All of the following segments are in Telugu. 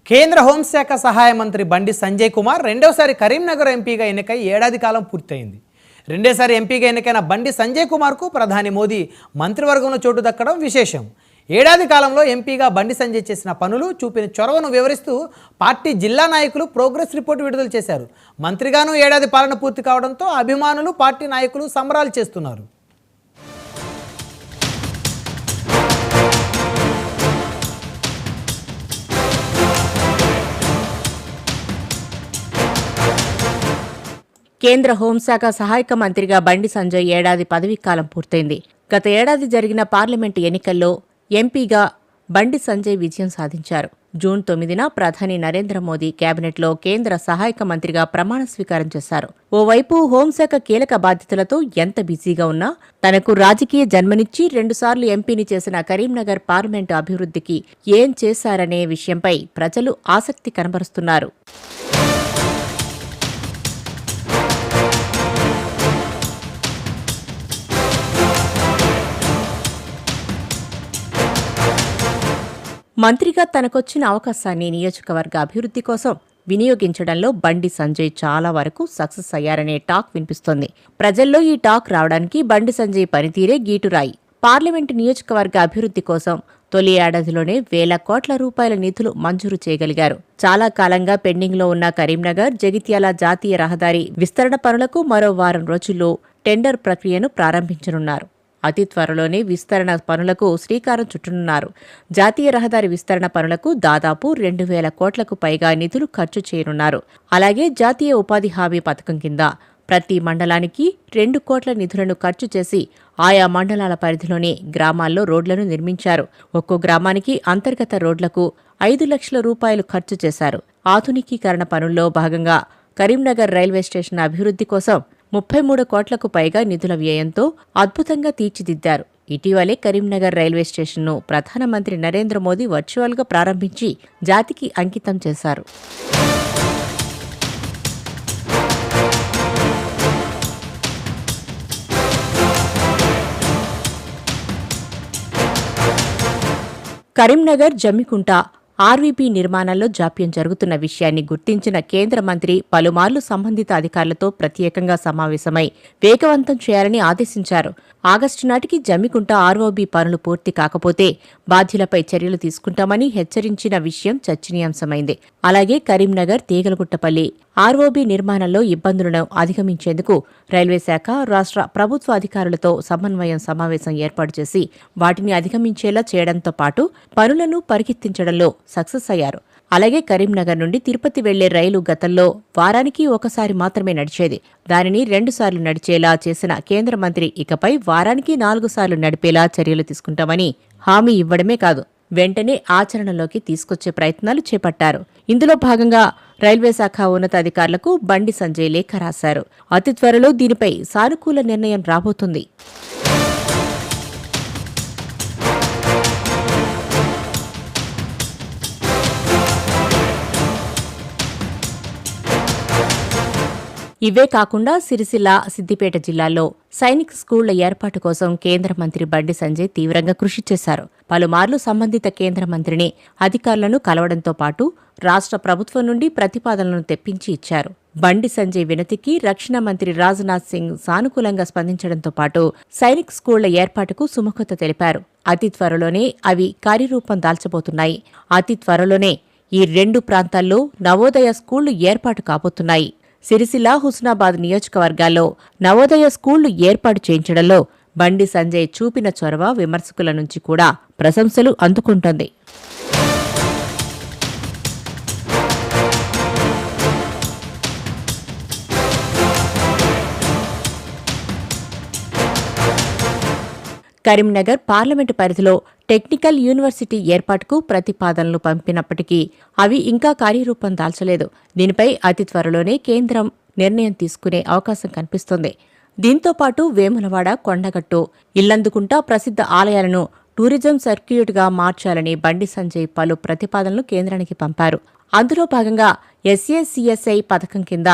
కేంద్ర హోంశాఖ సహాయ మంత్రి బండి సంజయ్ కుమార్ రెండోసారి కరీంనగర్ ఎంపీగా ఎన్నికై ఏడాది కాలం పూర్తయింది. రెండోసారి ఎంపీగా ఎన్నికైన బండి సంజయ్ కుమార్కు ప్రధాని మోదీ మంత్రివర్గంలో చోటు దక్కడం విశేషం. ఏడాది కాలంలో ఎంపీగా బండి సంజయ్ చేసిన పనులు, చూపిన చొరవను వివరిస్తూ పార్టీ జిల్లా నాయకులు ప్రోగ్రెస్ రిపోర్టు విడుదల చేశారు. మంత్రిగాను ఏడాది పాలన పూర్తి కావడంతో అభిమానులు, పార్టీ నాయకులు సంబరాలు చేస్తున్నారు. కేంద్ర హోంశాఖ సహాయక మంత్రిగా బండి సంజయ్ ఏడాది పదవీకాలం పూర్తయింది. గత ఏడాది జరిగిన పార్లమెంటు ఎన్నికల్లో ఎంపీగా బండి సంజయ్ విజయం సాధించారు. జూన్ 9న ప్రధాని నరేంద్ర మోదీ కేబినెట్లో కేంద్ర సహాయక మంత్రిగా ప్రమాణ స్వీకారం చేశారు. ఓవైపు హోంశాఖ కీలక బాధ్యతలతో ఎంత బిజీగా ఉన్నా తనకు రాజకీయ జన్మనిచ్చి 2 సార్లు ఎంపీని చేసిన కరీంనగర్ పార్లమెంటు అభివృద్ధికి ఏం చేశారనే విషయంపై ప్రజలు ఆసక్తి కనబరుస్తున్నారు. మంత్రిగా తనకొచ్చిన అవకాశాన్ని నియోజకవర్గ అభివృద్ధి కోసం వినియోగించడంలో బండి సంజయ్ చాలా వరకు సక్సెస్ అయ్యారనే టాక్ వినిపిస్తోంది. ప్రజల్లో ఈ టాక్ రావడానికి బండి సంజయ్ పనితీరే గీటురాయి. పార్లమెంటు నియోజకవర్గ అభివృద్ధి కోసం తొలి ఏడాదిలోనే వేల కోట్ల రూపాయల నిధులు మంజూరు చేయగలిగారు. చాలా కాలంగా పెండింగ్లో ఉన్న కరీంనగర్, జగిత్యాల జాతీయ రహదారి విస్తరణ పనులకు మరో వారం రోజుల్లో టెండర్ ప్రక్రియను ప్రారంభించనున్నారు. అతి త్వరలోనే విస్తరణ పనులకు శ్రీకారం చుట్టనున్నారు. జాతీయ రహదారి విస్తరణ పనులకు దాదాపు 2,000 కోట్లకు పైగా నిధులు ఖర్చు చేయనున్నారు. అలాగే జాతీయ ఉపాధి హామీ పథకం కింద ప్రతి మండలానికి 2 కోట్ల నిధులను ఖర్చు చేసి ఆయా మండలాల పరిధిలోని గ్రామాల్లో రోడ్లను నిర్మించారు. ఒక్కో గ్రామానికి అంతర్గత రోడ్లకు 5 లక్షల రూపాయలు ఖర్చు చేశారు. ఆధునికీకరణ పనుల్లో భాగంగా కరీంనగర్ రైల్వే స్టేషన్ అభివృద్ధి కోసం 33 కోట్లకు పైగా నిధుల వ్యయంతో అద్భుతంగా తీర్చిదిద్దారు. ఇటీవలే కరీంనగర్ రైల్వే స్టేషన్ను ప్రధానమంత్రి నరేంద్ర మోదీ వర్చువల్గా ప్రారంభించి జాతికి అంకితం చేశారు. కరీంనగర్, జమ్మికుంట ఆర్వీపీ నిర్మాణంలో జాప్యం జరుగుతున్న విషయాన్ని గుర్తించిన కేంద్ర మంత్రి పలుమార్లు సంబంధిత అధికారులతో ప్రత్యేకంగా సమావేశమై వేగవంతం చేయాలని ఆదేశించారు. ఆగస్టు నాటికి జమ్మికుంట ఆర్ఓబీ పనులు పూర్తి కాకపోతే బాధ్యులపై చర్యలు తీసుకుంటామని హెచ్చరించిన విషయం చర్చనీయాంశమైంది. అలాగే కరీంనగర్, తీగలగుట్టపల్లి ఆర్ఓబీ నిర్మాణంలో ఇబ్బందులను అధిగమించేందుకు రైల్వే శాఖ, రాష్ట్ర ప్రభుత్వ అధికారులతో సమన్వయం సమావేశం ఏర్పాటు చేసి వాటిని అధిగమించేలా చేయడంతో పాటు పనులను పరిగెత్తించడంలో సక్సెస్ అయ్యారు. అలాగే కరీంనగర్ నుండి తిరుపతి వెళ్లే రైలు గతంలో వారానికి ఒకసారి మాత్రమే నడిచేది. దానిని 2 సార్లు నడిచేలా చేసిన కేంద్ర మంత్రి ఇకపై వారానికి 4 సార్లు నడిపేలా చర్యలు తీసుకుంటామని హామీ ఇవ్వడమే కాదు, వెంటనే ఆచరణలోకి తీసుకొచ్చే ప్రయత్నాలు చేపట్టారు. ఇందులో భాగంగా రైల్వే శాఖ ఉన్నతాధికారులకు బండి సంజయ్ లేఖ రాశారు. అతి త్వరలో దీనిపై సానుకూల నిర్ణయం రాబోతుంది. ఇవే కాకుండా సిరిసిల్ల, సిద్దిపేట జిల్లాల్లో సైనిక్ స్కూళ్ల ఏర్పాటు కోసం కేంద్ర మంత్రి బండి సంజయ్ తీవ్రంగా కృషి చేశారు. పలుమార్లు సంబంధిత కేంద్ర మంత్రిని, అధికారులను కలవడంతో పాటు రాష్ట్ర ప్రభుత్వం నుండి ప్రతిపాదనలను తెప్పించి ఇచ్చారు. బండి సంజయ్ వినతికి రక్షణ మంత్రి రాజ్నాథ్ సింగ్ సానుకూలంగా స్పందించడంతో పాటు సైనిక్ స్కూళ్ల ఏర్పాటుకు సుముఖత తెలిపారు. అతి త్వరలోనే అవి కార్యరూపం దాల్చబోతున్నాయి. అతి త్వరలోనే ఈ 2 ప్రాంతాల్లో నవోదయ స్కూళ్లు ఏర్పాటు కాబోతున్నాయి. సిరిసిల్ల, హుస్నాబాద్ నియోజకవర్గాల్లో నవోదయ స్కూళ్లు ఏర్పాటు చేయించడంలో బండి సంజయ్ చూపిన చొరవ విమర్శకుల నుంచి కూడా ప్రశంసలు అందుకుంటోంది. కరీంనగర్ పార్లమెంటు పరిధిలో టెక్నికల్ యూనివర్సిటీ ఏర్పాటుకు ప్రతిపాదనలు పంపినప్పటికీ అవి ఇంకా కార్యరూపం దాల్చలేదు. దీనిపై అతి త్వరలోనే కేంద్రం నిర్ణయం తీసుకునే అవకాశం కనిపిస్తోంది. దీంతో పాటు వేములవాడ, కొండగట్టు, ఇల్లందుకుంట ప్రసిద్ధ ఆలయాలను టూరిజం సర్క్యూట్గా మార్చాలని బండి సంజయ్ పలు ప్రతిపాదనలు కేంద్రానికి పంపారు. అందులో భాగంగా SACSI పథకం కింద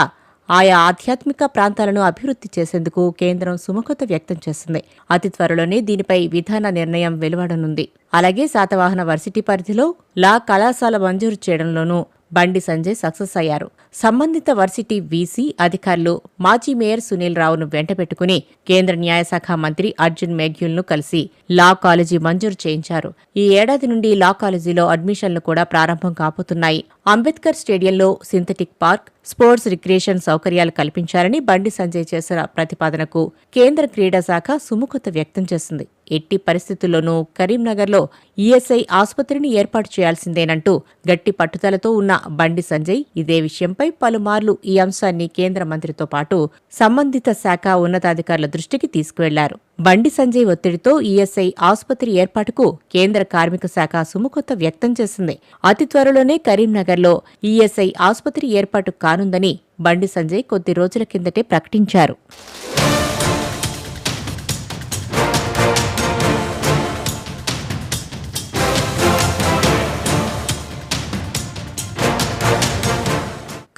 ఆయా ఆధ్యాత్మిక ప్రాంతాలను అభివృద్ధి చేసేందుకు కేంద్రం సుముఖత వ్యక్తం చేసింది. అతి త్వరలోనే దీనిపై విధాన నిర్ణయం వెలువడనుంది. అలాగే శాతవాహన వర్సిటీ పరిధిలో లా కళాశాల మంజూరు చేయడంలోనూ బండి సంజయ్ సక్సెస్ అయ్యారు. సంబంధిత వర్సిటీ వీసీ అధికారులు మాజీ మేయర్ సునీల్ రావును వెంటబెట్టుకుని కేంద్ర న్యాయశాఖ మంత్రి అర్జున్ మేఘ్యూల్ను కలిసి లా కాలేజీ మంజూరు చేయించారు. ఈ ఏడాది నుండి లా కాలేజీలో అడ్మిషన్లు కూడా ప్రారంభం కాబోతున్నాయి. అంబేద్కర్ స్టేడియంలో సింథటిక్ పార్క్, స్పోర్ట్స్ రిక్రియేషన్ సౌకర్యాలు కల్పించాలని బండి సంజయ్ చేసిన ప్రతిపాదనకు కేంద్ర క్రీడా శాఖ సుముఖత వ్యక్తం చేసింది. ఎట్టి పరిస్థితుల్లోనూ కరీంనగర్లో ఈఎస్ఐ ఆసుపత్రిని ఏర్పాటు చేయాల్సిందేనంటూ గట్టి పట్టుదలతో ఉన్న బండి సంజయ్ ఇదే విషయంపై పలుమార్లు ఈ అంశాన్ని కేంద్ర మంత్రితో పాటు సంబంధిత శాఖ ఉన్నతాధికారుల దృష్టికి తీసుకువెళ్లారు. బండి సంజయ్ ఒత్తిడితో ఈఎస్ఐ ఆసుపత్రి ఏర్పాటుకు కేంద్ర కార్మిక శాఖ సుముఖత వ్యక్తం చేసింది. అతి త్వరలోనే కరీంనగర్లో ఈఎస్ఐ ఆసుపత్రి ఏర్పాటు కానుందని బండి సంజయ్ కొద్ది రోజుల కిందటే ప్రకటించారు.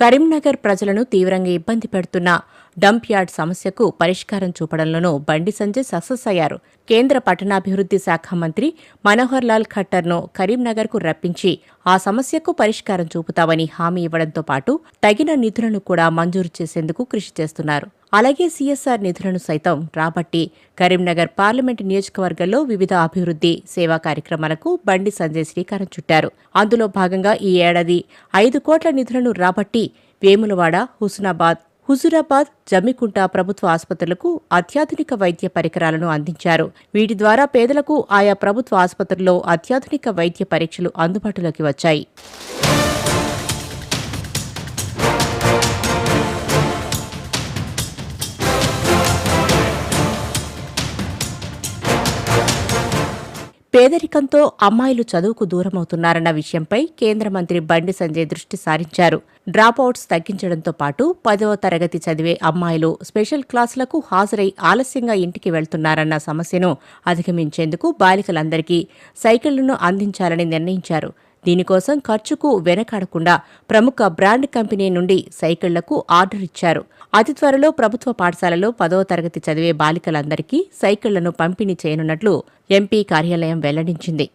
కరీంనగర్ ప్రజలను తీవ్రంగా ఇబ్బంది పెడుతున్న డంప్ యార్డ్ సమస్యకు పరిష్కారం చూపడంలోనూ బండి సంజయ్ సక్సెస్ అయ్యారు. కేంద్ర పట్టణాభివృద్ధి శాఖ మంత్రి మనోహర్ లాల్ ఖట్టర్ను కరీంనగర్కు రప్పించి ఆ సమస్యకు పరిష్కారం చూపుతామని హామీ ఇవ్వడంతో పాటు తగిన నిధులను కూడా మంజూరు చేసేందుకు కృషి చేస్తున్నారు. అలాగే సీఎస్ఆర్ నిధులను సైతం రాబట్టి కరీంనగర్ పార్లమెంటు నియోజకవర్గంలో వివిధ అభివృద్ధి, సేవా కార్యక్రమాలకు బండి సంజయ్ శ్రీకారం చుట్టారు. అందులో భాగంగా ఈ ఏడాది 5 కోట్ల నిధులను రాబట్టి వేములవాడ, హుజూరాబాద్, జమ్మికుంట ప్రభుత్వ ఆసుపత్రులకు అత్యాధునిక వైద్య పరికరాలను అందించారు. వీటి ద్వారా పేదలకు ఆయా ప్రభుత్వ ఆసుపత్రుల్లో అత్యాధునిక వైద్య పరీక్షలు అందుబాటులోకి వచ్చాయి. పేదరికంతో అమ్మాయిలు చదువుకు దూరమవుతున్నారన్న విషయంపై కేంద్ర మంత్రి బండి సంజయ్ దృష్టి సారించారు. డ్రాపౌట్స్ తగ్గించడంతో పాటు 10వ తరగతి చదివే అమ్మాయిలు స్పెషల్ క్లాసులకు హాజరై ఆలస్యంగా ఇంటికి వెళ్తున్నారన్న సమస్యను అధిగమించేందుకు బాలికలందరికీ సైకిళ్లను అందించాలని నిర్ణయించారు. దీనికోసం ఖర్చుకు వెనకాడకుండా ప్రముఖ బ్రాండ్ కంపెనీ నుండి సైకిళ్లకు ఆర్డర్ ఇచ్చారు. అతి త్వరలో ప్రభుత్వ పాఠశాలలో 10వ తరగతి చదివే బాలికలందరికీ సైకిళ్లను పంపిణీ చేయనున్నట్లు ఎంపీ కార్యాలయం వెల్లడించింది.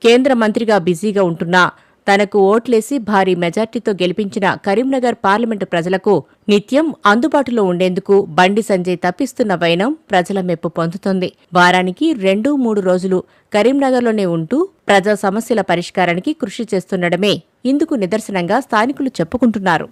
కేంద్ర మంత్రిగా బిజీగా ఉంటున్నా తనకు ఓట్లేసి భారీ మెజార్టీతో గెలిపించిన కరీంనగర్ పార్లమెంటు ప్రజలకు నిత్యం అందుబాటులో ఉండేందుకు బండి సంజయ్ తప్పిస్తున్న వైనం ప్రజల మెప్పు పొందుతోంది. వారానికి 2-3 రోజులు కరీంనగర్లోనే ఉంటూ ప్రజా సమస్యల పరిష్కారానికి కృషి చేస్తుండడమే ఇందుకు నిదర్శనంగా స్థానికులు చెప్పుకుంటున్నారు.